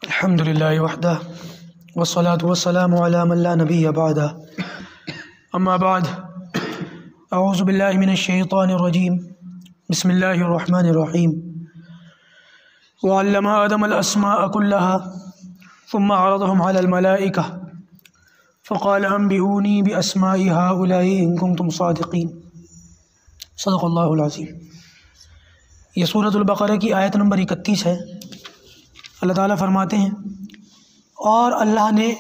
الحمد للہ وحدہ والصلاة والسلام علی من لا نبی بعدہ اما بعد اعوذ باللہ من الشیطان الرجیم بسم اللہ الرحمن الرحیم وعلم آدم الاسماء كلها ثم عرضهم على الملائکہ فقال انبئونی باسماء هؤلاء ان کنتم صادقین۔ صدق اللہ العظیم۔ یہ سورۃ البقرہ کی آیت نمبر 31 ہے۔ اللہ تعالیٰ فرماتے ہیں اور اللہ نے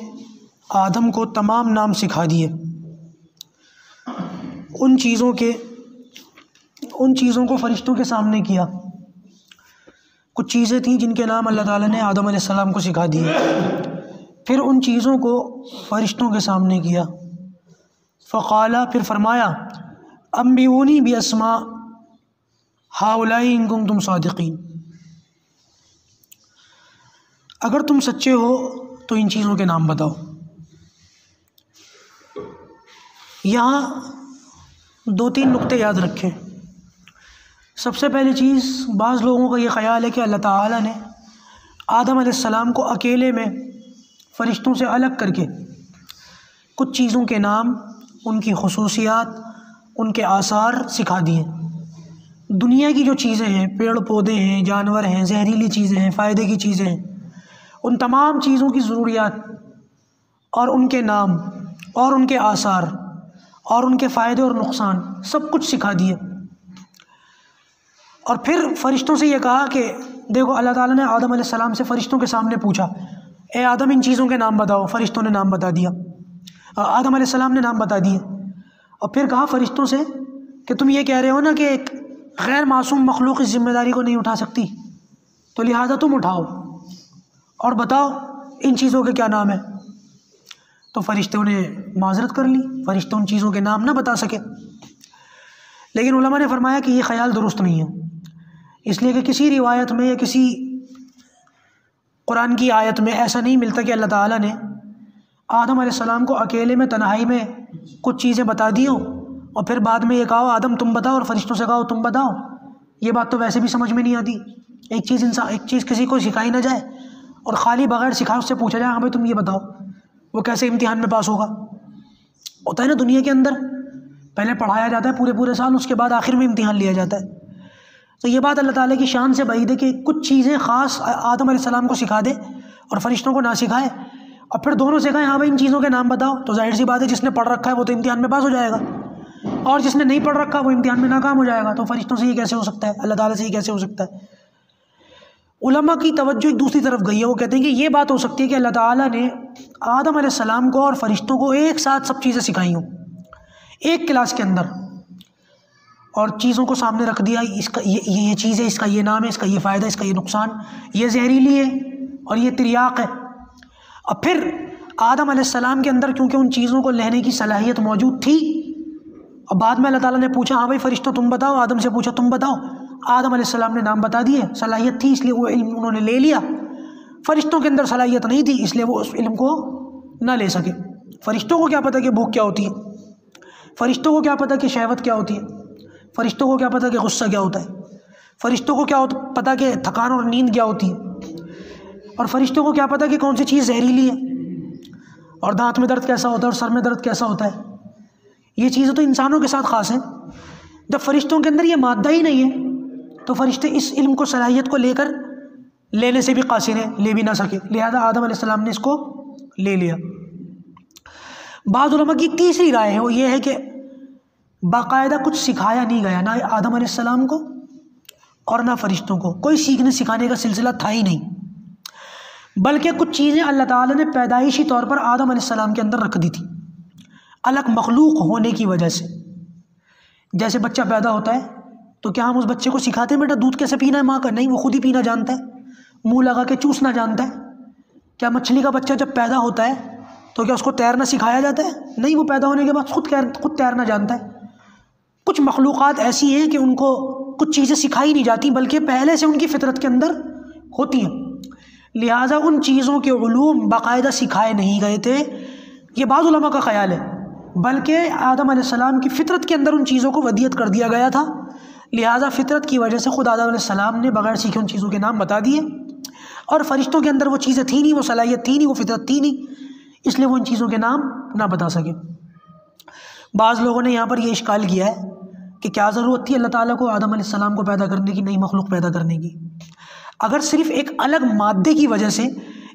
آدم کو تمام نام سکھا دیے ان چیزوں کو فرشتوں کے سامنے کیا۔ کچھ چیزیں تھیں جن کے نام اللہ تعالیٰ نے آدم علیہ السلام کو سکھا دیے، پھر ان چیزوں کو فرشتوں کے سامنے کیا۔ فقالا، پھر فرمایا، انبئونی باسماء ہؤلاء ان کنتم صادقین، اگر تم سچے ہو تو ان چیزوں کے نام بتاؤ۔ یہاں 2-3 نقطے یاد رکھیں۔ سب سے پہلی چیز، بعض لوگوں کا یہ خیال ہے کہ اللہ تعالیٰ نے آدم علیہ السلام کو اکیلے میں فرشتوں سے الگ کر کے کچھ چیزوں کے نام، ان کی خصوصیات، ان کے آثار سکھا دیے۔ دنیا کی جو چیزیں ہیں، پیڑ پودے ہیں، جانور ہیں، زہریلی چیزیں ہیں، فائدے کی چیزیں ہیں، ان تمام چیزوں کی ضروریات اور ان کے نام اور ان کے آثار اور ان کے فائدے اور نقصان سب کچھ سکھا دیے۔ اور پھر فرشتوں سے یہ کہا کہ دیکھو، اللہ تعالیٰ نے آدم علیہ السلام سے فرشتوں کے سامنے پوچھا، اے آدم ان چیزوں کے نام بتاؤ۔ فرشتوں نے نام بتا دیا، آدم علیہ السلام نے نام بتا دیے۔ اور پھر کہا فرشتوں سے کہ تم یہ کہہ رہے ہو نا کہ ایک غیر معصوم مخلوق اس ذمہ داری کو نہیں اٹھا سکتی، تو لہٰذا تم اٹھاؤ اور بتاؤ ان چیزوں کے کیا نام ہیں۔ تو فرشتوں نے معذرت کر لی، فرشتوں ان چیزوں کے نام نہ بتا سکے۔ لیکن علماء نے فرمایا کہ یہ خیال درست نہیں ہے، اس لیے کہ کسی روایت میں یا کسی قرآن کی آیت میں ایسا نہیں ملتا کہ اللہ تعالیٰ نے آدم علیہ السلام کو اکیلے میں تنہائی میں کچھ چیزیں بتا دی ہوں اور پھر بعد میں یہ کہو آدم تم بتاؤ، اور فرشتوں سے کہو تم بتاؤ۔ یہ بات تو ویسے بھی سمجھ میں نہیں آتی۔ ایک چیز کسی کو سکھائی نہ جائے اور خالی بغیر سکھائے اس سے پوچھا جائے، ہاں بھائی تم یہ بتاؤ، وہ کیسے امتحان میں پاس ہوگا؟ ہوتا ہے نا دنیا کے اندر، پہلے پڑھایا جاتا ہے پورے سال، اس کے بعد آخر میں امتحان لیا جاتا ہے۔ تو یہ بات اللہ تعالیٰ کی شان سے بعید ہے کہ کچھ چیزیں خاص آدم علیہ السلام کو سکھا دے اور فرشتوں کو نہ سکھائے، اور پھر دونوں سے کہیں ہاں بھائی ان چیزوں کے نام بتاؤ۔ تو ظاہر سی بات ہے جس نے پڑھ رکھا ہے وہ تو امتحان میں پاس ہو جائے گا، اور جس نے نہیں پڑھ رکھا وہ امتحان میں ناکام ہو جائے گا۔ تو فرشتوں سے یہ کیسے ہو سکتا ہے؟ اللہ تعالیٰ سے یہ کیسے ہو سکتا ہے؟ علماء کی توجہ ایک دوسری طرف گئی ہے، وہ کہتے ہیں کہ یہ بات ہو سکتی ہے کہ اللہ تعالیٰ نے آدم علیہ السلام کو اور فرشتوں کو ایک ساتھ سب چیزیں سکھائی ہوں ایک کلاس کے اندر، اور چیزوں کو سامنے رکھ دیا، اس کا یہ چیز ہے، اس کا یہ نام ہے، اس کا یہ فائدہ، اس کا یہ نقصان، یہ زہریلی ہے اور یہ تریاق ہے۔ اور پھر آدم علیہ السلام کے اندر کیونکہ ان چیزوں کو لینے کی صلاحیت موجود تھی، اور بعد میں اللہ تعالیٰ نے پوچھا ہاں بھائی فرشتوں تم بتاؤ، آدم سے پوچھا تم بتاؤ، آدم علیہ السلام نے نام بتا دیے، صلاحیت تھی اس لیے وہ علم انہوں نے لے لیا۔ فرشتوں کے اندر صلاحیت نہیں تھی اس لیے وہ اس علم کو نہ لے سکے۔ فرشتوں کو کیا پتہ کہ بھوک کیا ہوتی ہے، فرشتوں کو کیا پتہ کہ شہوت کیا ہوتی ہے، فرشتوں کو کیا پتہ کہ غصہ کیا ہوتا ہے، فرشتوں کو کیا پتہ کہ تھکان اور نیند کیا ہوتی ہے، اور فرشتوں کو کیا پتہ کہ کون سی چیز زہریلی ہے، اور دانت میں درد کیسا ہوتا ہے، اور سر میں درد کیسا ہوتا ہے۔ یہ چیزیں تو انسانوں کے ساتھ خاص ہیں۔ جب فرشتوں کے اندر یہ مادہ ہی نہیں ہے تو فرشتے اس علم کو، صلاحیت کو لے کر لینے سے بھی قاصر ہیں، لے بھی نہ سکے، لہذا آدم علیہ السلام نے اس کو لے لیا۔ بعض علماء کی تیسری رائے ہے، وہ یہ ہے کہ باقاعدہ کچھ سکھایا نہیں گیا، نہ آدم علیہ السلام کو اور نہ فرشتوں کو، کوئی سیکھنے سکھانے کا سلسلہ تھا ہی نہیں، بلکہ کچھ چیزیں اللہ تعالیٰ نے پیدائشی طور پر آدم علیہ السلام کے اندر رکھ دی تھی الگ مخلوق ہونے کی وجہ سے۔ جیسے بچہ پیدا ہوتا ہے تو کیا ہم اس بچے کو سکھاتے ہیں بیٹا دودھ کیسے پینا ہے ماں کا؟ نہیں، وہ خود ہی پینا جانتا ہے، منہ لگا کے چوسنا جانتا ہے۔ کیا مچھلی کا بچہ جب پیدا ہوتا ہے تو کیا اس کو تیرنا سکھایا جاتا ہے؟ نہیں، وہ پیدا ہونے کے بعد خود تیرنا جانتا ہے۔ کچھ مخلوقات ایسی ہیں کہ ان کو کچھ چیزیں سکھائی نہیں جاتی بلکہ پہلے سے ان کی فطرت کے اندر ہوتی ہیں، لہٰذا ان چیزوں کے علوم باقاعدہ سکھائے نہیں گئے تھے، یہ بعض علماء کا خیال ہے، بلکہ آدم علیہ السلام کی فطرت کے اندر ان چیزوں کو ودیت کر دیا گیا تھا، لہٰذا فطرت کی وجہ سے خود آدم علیہ السلام نے بغیر سیکھے ان چیزوں کے نام بتا دیے، اور فرشتوں کے اندر وہ چیزیں تھیں نہیں، وہ صلاحیت تھی نہیں، وہ فطرت تھی نہیں، اس لیے وہ ان چیزوں کے نام نہ بتا سکے۔ بعض لوگوں نے یہاں پر یہ اشکال کیا ہے کہ کیا ضرورت تھی اللہ تعالیٰ کو آدم علیہ السلام کو پیدا کرنے کی، نئی مخلوق پیدا کرنے کی؟ اگر صرف ایک الگ مادے کی وجہ سے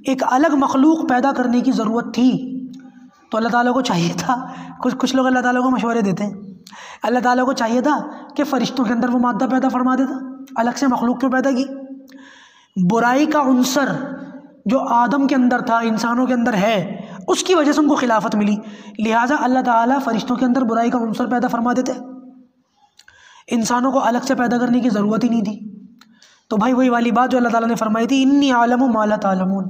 ایک الگ مخلوق پیدا کرنے کی ضرورت تھی تو اللہ تعالیٰ کو چاہیے تھا، کچھ لوگ اللہ تعالیٰ کو مشورے دیتے ہیں، اللہ تعالیٰ کو چاہیے تھا کہ فرشتوں کے اندر وہ مادہ پیدا فرما دیتا، الگ سے مخلوق کیوں پیدا کی؟ برائی کا عنصر جو آدم کے اندر تھا، انسانوں کے اندر ہے، اس کی وجہ سے ان کو خلافت ملی، لہٰذا اللہ تعالیٰ فرشتوں کے اندر برائی کا عنصر پیدا فرما دیتے، انسانوں کو الگ سے پیدا کرنے کی ضرورت ہی نہیں تھی۔ تو بھائی وہی والی بات جو اللہ تعالیٰ نے فرمائی تھی، انی اعلم ما لا تعلمون،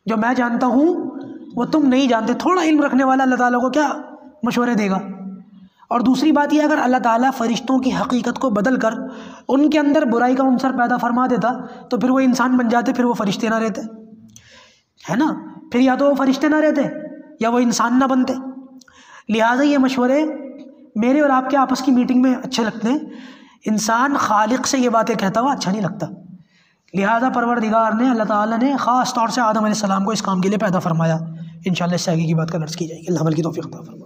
جو میں جانتا ہوں وہ تم نہیں جانتے۔ تھوڑا علم رکھنے والا اللہ تعالیٰ کو کیا مشورے دے گا؟ اور دوسری بات یہ، اگر اللہ تعالیٰ فرشتوں کی حقیقت کو بدل کر ان کے اندر برائی کا عنصر پیدا فرما دیتا تو پھر وہ انسان بن جاتے، پھر وہ فرشتے نہ رہتے، ہے نا؟ پھر یا تو وہ فرشتے نہ رہتے یا وہ انسان نہ بنتے۔ لہٰذا یہ مشورے میرے اور آپ کے آپس کی میٹنگ میں اچھے لگتے ہیں، انسان خالق سے یہ باتیں کہتا ہوا اچھا نہیں لگتا۔ لہٰذا پروردگار نے، اللہ تعالیٰ نے خاص طور سے آدم علیہ السلام کو اس کام کے لیے پیدا فرمایا۔ انشاءاللہ اس سے آگے کی بات کا درس کی جائے گی۔ اللہ عمل کی توفیق عطا فرمائے۔